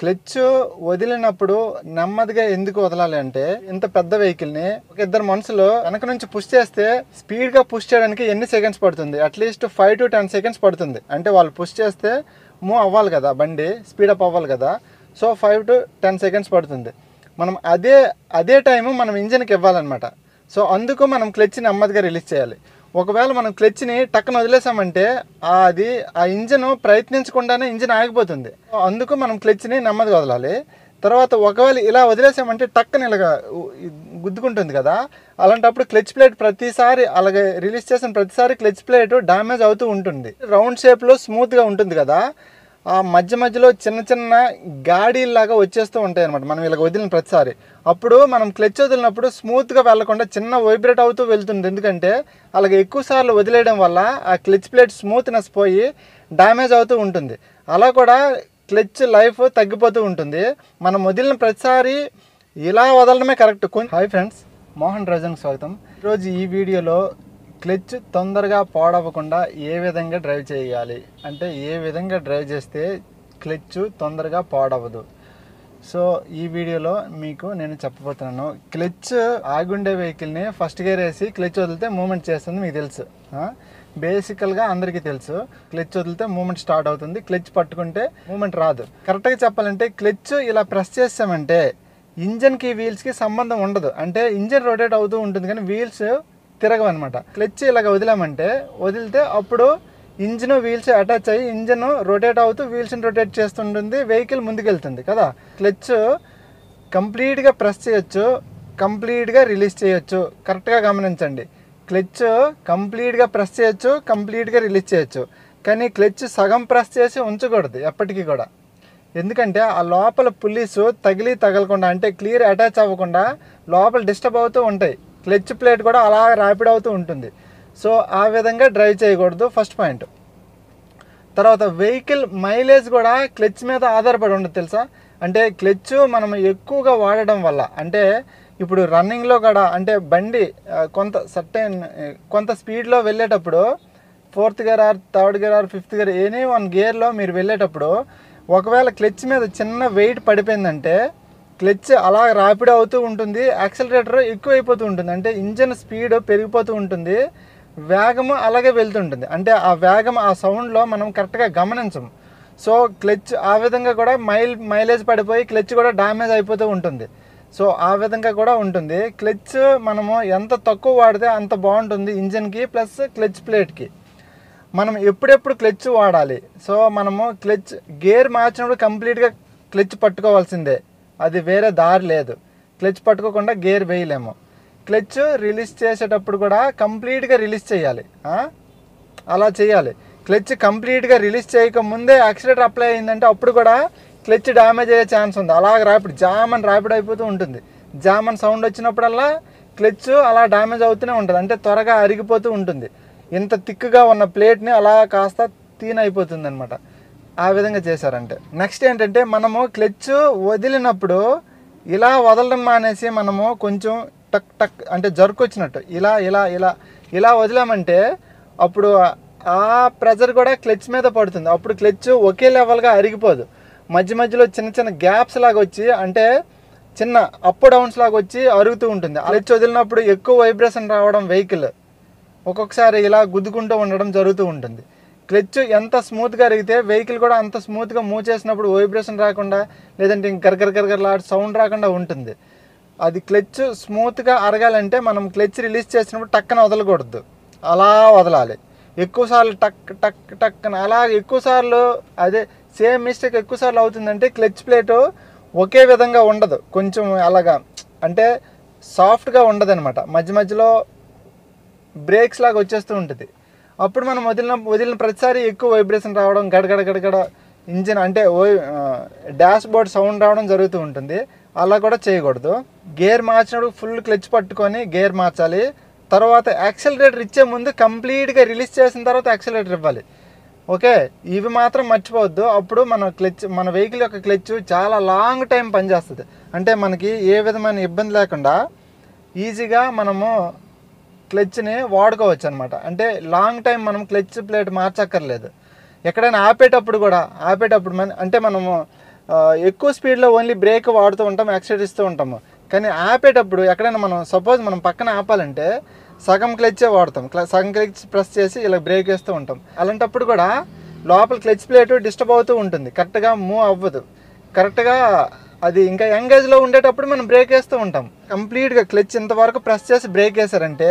Clutch వదిలినప్పుడు నెమ్మదిగా ఎందుకు వదలాలి అంటే, ఇంత పెద్ద వెహికల్ని ఒక ఇద్దరు మనుషులు వెనక నుంచి పుష్ చేస్తే స్పీడ్గా పుష్ చేయడానికి ఎన్ని సెకండ్స్ పడుతుంది? అట్లీస్ట్ 5 to 10 seconds పడుతుంది. అంటే వాళ్ళు పుష్ చేస్తే మూవ్ అవ్వాలి కదా, బండి స్పీడప్ అవ్వాలి కదా. సో 5 to 10 seconds పడుతుంది. మనం అదే టైము మనం ఇంజన్కి ఇవ్వాలన్నమాట. సో అందుకు మనం క్లచ్ నెమ్మదిగా రిలీజ్ చేయాలి. ఒకవేళ మనం క్లచ్ని టక్కన వదిలేసామంటే అది ఆ ఇంజన్ ప్రయత్నించకుండానే ఇంజన్ ఆగిపోతుంది. అందుకు మనం క్లచ్ని నెమ్మదిగా వదలాలి. తర్వాత ఒకవేళ ఇలా వదిలేసామంటే టక్కన ఇలాగా గుద్దుకుంటుంది కదా, అలాంటప్పుడు క్లచ్ ప్లేట్ ప్రతిసారి అలాగే రిలీజ్ చేసిన ప్రతిసారి క్లచ్ ప్లేట్ డ్యామేజ్ అవుతూ ఉంటుంది. రౌండ్ షేప్లో స్మూత్గా ఉంటుంది కదా, ఆ మధ్యలో చిన్న చిన్న గాడీలాగా వచ్చేస్తూ ఉంటాయి అనమాట మనం ఇలా వదిలిన ప్రతిసారి. అప్పుడు మనం క్లచ్ వదిలినప్పుడు స్మూత్గా వెళ్లకుండా చిన్న వైబ్రేట్ అవుతూ వెళ్తుంది. ఎందుకంటే అలాగే ఎక్కువ సార్లు వదిలేయడం వల్ల ఆ క్లచ్ ప్లేట్ స్మూత్నెస్ పోయి డ్యామేజ్ అవుతూ ఉంటుంది. అలా కూడా క్లచ్ లైఫ్ తగ్గిపోతూ ఉంటుంది. మనం వదిలిన ప్రతిసారి ఇలా వదలడమే కరెక్ట్. హాయ్ ఫ్రెండ్స్, మోహన్ రాజన్కి స్వాగతం. ఈరోజు ఈ వీడియోలో క్లచ్ తొందరగా పాడవకుండా ఏ విధంగా డ్రైవ్ చేయాలి అంటే, ఏ విధంగా డ్రైవ్ చేస్తే క్లచ్ తొందరగా పాడవదు. సో ఈ వీడియోలో మీకు నేను చెప్పబోతున్నాను. క్లచ్ ఆగుండే వెహికల్ని ఫస్ట్ గేర్ వేసి క్లచ్ వదిలితే మూమెంట్ చేస్తుంది, మీకు తెలుసు. బేసికల్గా అందరికీ తెలుసు. క్లచ్ వదిలితే మూమెంట్ స్టార్ట్ అవుతుంది, క్లచ్ పట్టుకుంటే మూమెంట్ రాదు. కరెక్ట్గా చెప్పాలంటే క్లచ్ ఇలా ప్రెస్ చేసామంటే ఇంజన్కి వీల్స్కి సంబంధం ఉండదు. అంటే ఇంజన్ రొటేట్ అవుతూ ఉంటుంది కానీ వీల్స్ తిరగవన్నమాట. క్లచ్ ఇలాగ వదిలితే అప్పుడు ఇంజిన్ వీల్స్ అటాచ్ అయ్యి ఇంజన్ రొటేట్ అవుతూ వీల్స్ని రొటేట్ చేస్తుంటుంది, వెహికల్ ముందుకెళ్తుంది కదా. క్లచ్ కంప్లీట్గా ప్రెస్ చేయొచ్చు, కంప్లీట్గా రిలీజ్ చేయొచ్చు. కరెక్ట్గా గమనించండి, క్లచ్ కంప్లీట్గా ప్రెస్ చేయొచ్చు, కంప్లీట్గా రిలీజ్ చేయొచ్చు. కానీ క్లచ్ సగం ప్రెస్ చేసి ఉంచకూడదు ఎప్పటికీ కూడా. ఎందుకంటే ఆ లోపల పుల్లీస్ తగలకుండా అంటే క్లియర్ అటాచ్ అవ్వకుండా లోపల డిస్టర్బ్ అవుతూ ఉంటాయి. క్లచ్ ప్లేట్ కూడా అలా ర్యాపిడ్ అవుతూ ఉంటుంది. సో ఆ విధంగా డ్రైవ్ చేయకూడదు, ఫస్ట్ పాయింట్. తర్వాత వెహికల్ మైలేజ్ కూడా క్లచ్ మీద ఆధారపడి ఉండదు, తెలుసా. అంటే క్లచ్ మనం ఎక్కువగా వాడడం వల్ల, అంటే ఇప్పుడు రన్నింగ్లో కూడా అంటే బండి కొంత స్పీడ్లో వెళ్ళేటప్పుడు 4th gear or 3rd gear or 5th gear any one గేర్లో మీరు వెళ్ళేటప్పుడు ఒకవేళ క్లచ్ మీద చిన్న వెయిట్ పడిపోయిందంటే క్లచ్ అలా ర్యాపిడ్ అవుతూ ఉంటుంది, యాక్సిలరేటర్ ఎక్కువైపోతూ ఉంటుంది. అంటే ఇంజన్ స్పీడ్ పెరిగిపోతూ ఉంటుంది, వేగము అలాగే వెళ్తుంటుంది. అంటే ఆ వేగం ఆ సౌండ్లో మనం కరెక్ట్గా గమనించము. సో క్లచ్ ఆ విధంగా కూడా మైలేజ్ పడిపోయి క్లచ్ కూడా డ్యామేజ్ అయిపోతూ ఉంటుంది. సో ఆ విధంగా కూడా ఉంటుంది. క్లచ్ మనము ఎంత తక్కువ వాడితే అంత బాగుంటుంది ఇంజన్కి ప్లస్ క్లచ్ ప్లేట్కి. మనం ఎప్పుడెప్పుడు క్లచ్ వాడాలి? సో మనము క్లచ్ గేర్ మార్చినప్పుడు కంప్లీట్గా క్లచ్ పట్టుకోవాల్సిందే, అది వేరే దారి లేదు. క్లచ్ పట్టుకోకుండా గేర్ వేయలేము. క్లచ్ రిలీజ్ చేసేటప్పుడు కూడా కంప్లీట్గా రిలీజ్ చేయాలి, అలా చేయాలి. క్లచ్ కంప్లీట్గా రిలీజ్ చేయకముందే యాక్సిలేటర్ అప్లై అయిందంటే అప్పుడు కూడా క్లచ్ డ్యామేజ్ అయ్యే ఛాన్స్ ఉంది. అలా ర్యాపిడ్ అయిపోతూ ఉంటుంది. జామన్ సౌండ్ వచ్చినప్పుడల్లా క్లచ్ అలా డ్యామేజ్ అవుతూనే ఉంటుంది, అంటే త్వరగా అరిగిపోతూ ఉంటుంది. ఇంత థిక్గా ఉన్న ప్లేట్ని అలా కాస్త అయిపోతుంది అనమాట. ఆ విధంగా చేశారంటే. నెక్స్ట్ ఏంటంటే, మనము క్లచ్ వదిలినప్పుడు ఇలా వదలడం మానేసి మనము కొంచెం టక్ అంటే జర్క్ వచ్చినట్టు ఇలా వదిలామంటే అప్పుడు ఆ ప్రెజర్ కూడా క్లచ్ మీద పడుతుంది. అప్పుడు క్లచ్ ఒకే లెవెల్గా అరిగిపోదు, మధ్యలో చిన్న గ్యాప్స్ లాగా వచ్చి, అంటే చిన్న అప్ డౌన్స్ లాగా వచ్చి అరుగుతూ ఉంటుంది. క్లచ్ వదిలినప్పుడు ఎక్కువ వైబ్రేషన్ రావడం, వెహికల్ ఒక్కొక్కసారి ఇలా గుద్దుకుంటూ ఉండడం జరుగుతూ ఉంటుంది. క్లచ్ ఎంత స్మూత్గా అరిగితే వెహికల్ కూడా అంత స్మూత్గా మూవ్ చేసినప్పుడు వైబ్రేషన్ రాకుండా, లేదంటే గర్గర్లాంటి సౌండ్ రాకుండా ఉంటుంది. అది క్లచ్ స్మూత్గా అరగాలంటే మనం క్లచ్ రిలీజ్ చేసినప్పుడు టక్కన వదలకూడదు, అలా వదలాలి. ఎక్కువసార్లు టక్ అని అలా ఎక్కువసార్లు అదే సేమ్ మిస్టేక్ ఎక్కువసార్లు అవుతుందంటే క్లచ్ ప్లేటు ఒకే విధంగా ఉండదు, కొంచెం అలాగా అంటే సాఫ్ట్గా ఉండదు అనమాట. మధ్యలో బ్రేక్స్ లాగా వచ్చేస్తూ ఉంటుంది. అప్పుడు మనం వదిలిన ప్రతిసారి ఎక్కువ వైబ్రేషన్ రావడం, గడగడ ఇంజిన్ అంటే డాష్ బోర్డ్ సౌండ్ రావడం జరుగుతూ ఉంటుంది. అలా కూడా చేయకూడదు. గేర్ మార్చినప్పుడు ఫుల్ క్లచ్ పట్టుకొని గేర్ మార్చాలి. తర్వాత యాక్సిలరేటర్ ఇచ్చే ముందు కంప్లీట్గా రిలీజ్ చేసిన తర్వాత యాక్సిలరేటర్ ఇవ్వాలి. ఓకే, ఇవి మాత్రం మర్చిపోవద్దు. అప్పుడు మన వెహికల్ యొక్క క్లచ్ చాలా లాంగ్ టైం పనిచేస్తుంది. అంటే మనకి ఏ విధమైన ఇబ్బంది లేకుండా ఈజీగా మనము క్లచ్ని వాడుకోవచ్చు అనమాట. అంటే లాంగ్ టైం మనం క్లచ్ ప్లేట్ మార్చక్కర్లేదు. ఎక్కడైనా ఆపేటప్పుడు అంటే మనము ఎక్కువ స్పీడ్లో ఓన్లీ బ్రేక్ వాడుతూ ఉంటాం, యాక్సిలేటర్ ఇస్తూ ఉంటాము. కానీ ఆపేటప్పుడు ఎక్కడైనా మనం సపోజ్ మనం పక్కన ఆపాలంటే సగం క్లచ్చే వాడతాం, సగం క్లచ్ ప్రెస్ చేసి ఇలా బ్రేక్ వేస్తూ ఉంటాం. అలాంటప్పుడు కూడా లోపల క్లచ్ ప్లేట్ డిస్టర్బ్ అవుతూ ఉంటుంది, కరెక్ట్గా మూవ్ అవ్వదు. కరెక్ట్గా అది ఇంకా ఎంగేజ్లో ఉండేటప్పుడు మనం బ్రేక్ వేస్తూ ఉంటాం. కంప్లీట్గా క్లచ్ ఇంతవరకు ప్రెస్ చేసి బ్రేక్ వేసారంటే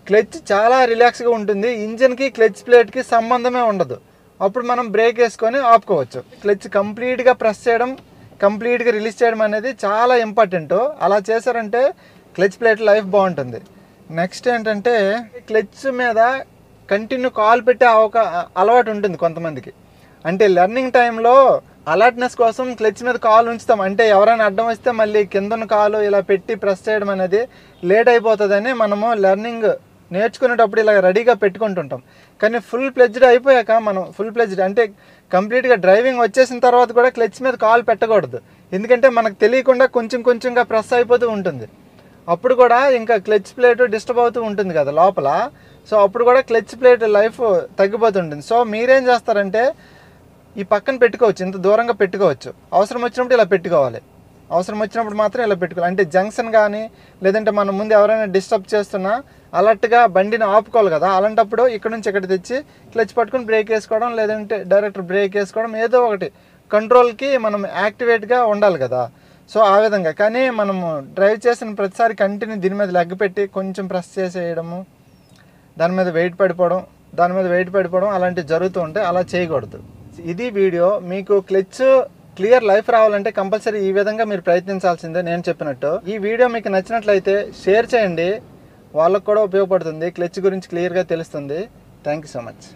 క్లచ్ చాలా రిలాక్స్గా ఉంటుంది, ఇంజిన్కి క్లచ్ ప్లేట్కి సంబంధమే ఉండదు. అప్పుడు మనం బ్రేక్ వేసుకొని ఆపుకోవచ్చు. క్లచ్ కంప్లీట్గా ప్రెస్ చేయడం, కంప్లీట్గా రిలీజ్ చేయడం అనేది చాలా ఇంపార్టెంట్. అలా చేశారంటే క్లచ్ ప్లేట్ లైఫ్ బాగుంటుంది. నెక్స్ట్ ఏంటంటే క్లచ్ మీద కంటిన్యూ కాల్ పెట్టే అలవాటు ఉంటుంది కొంతమందికి. అంటే లెర్నింగ్ టైంలో అలర్ట్నెస్ కోసం క్లచ్ మీద కాలు ఉంచుతాం. అంటే ఎవరైనా అడ్డం వస్తే మళ్ళీ కిందన కాలు ఇలా పెట్టి ప్రెస్ చేయడం అనేది లేట్ అయిపోతుందని మనము లెర్నింగ్ నేర్చుకునేటప్పుడు ఇలా రెడీగా పెట్టుకుంటుంటాం. కానీ ఫుల్ ప్లెజ్డ్ అయిపోయాక మనం ఫుల్ ప్లెజ్డ్ అంటే కంప్లీట్గా డ్రైవింగ్ వచ్చేసిన తర్వాత కూడా క్లచ్ మీద కాలు పెట్టకూడదు. ఎందుకంటే మనకు తెలియకుండా కొంచెం కొంచెంగా ప్రెస్ అయిపోతూ ఉంటుంది. అప్పుడు కూడా ఇంకా క్లచ్ ప్లేట్ డిస్టర్బ్ అవుతూ ఉంటుంది కదా లోపల. సో అప్పుడు కూడా క్లచ్ ప్లేట్ లైఫ్ తగ్గిపోతుంటుంది. సో మీరేం చేస్తారంటే ఈ పక్కన పెట్టుకోవచ్చు, ఇంత దూరంగా పెట్టుకోవచ్చు. అవసరం వచ్చినప్పుడు ఇలా పెట్టుకోవాలి, అవసరం వచ్చినప్పుడు మాత్రం ఇలా పెట్టుకోవాలి. అంటే జంక్షన్ కానీ లేదంటే మన ముందు ఎవరైనా డిస్టర్బ్ చేస్తున్నా అలర్ట్గా బండిని ఆపుకోవాలి కదా. అలాంటప్పుడు ఇక్కడ నుంచి ఇక్కడ తెచ్చి క్లచ్ పట్టుకుని బ్రేక్ వేసుకోవడం, లేదంటే డైరెక్ట్ బ్రేక్ వేసుకోవడం, ఏదో ఒకటి కంట్రోల్కి మనం యాక్టివేట్గా ఉండాలి కదా. సో ఆ విధంగా. కానీ మనము డ్రైవ్ చేసిన ప్రతిసారి కంటిన్యూ దీని మీద లెగ్ పెట్టి కొంచెం ప్రెస్ చేసేయడము, దాని మీద వెయిట్ పడిపోవడం అలాంటివి జరుగుతూ ఉంటాయి. అలా చేయకూడదు. ఇది వీడియో. మీకు క్లచ్ క్లియర్ లైఫ్ రావాలంటే కంపల్సరీ ఈ విధంగా మీరు ప్రయత్నించాల్సిందే నేను చెప్పినట్టు. ఈ వీడియో మీకు నచ్చినట్లయితే షేర్ చేయండి, వాళ్ళకు కూడా ఉపయోగపడుతుంది, క్లచ్ గురించి క్లియర్గా తెలుస్తుంది. Thank you so much.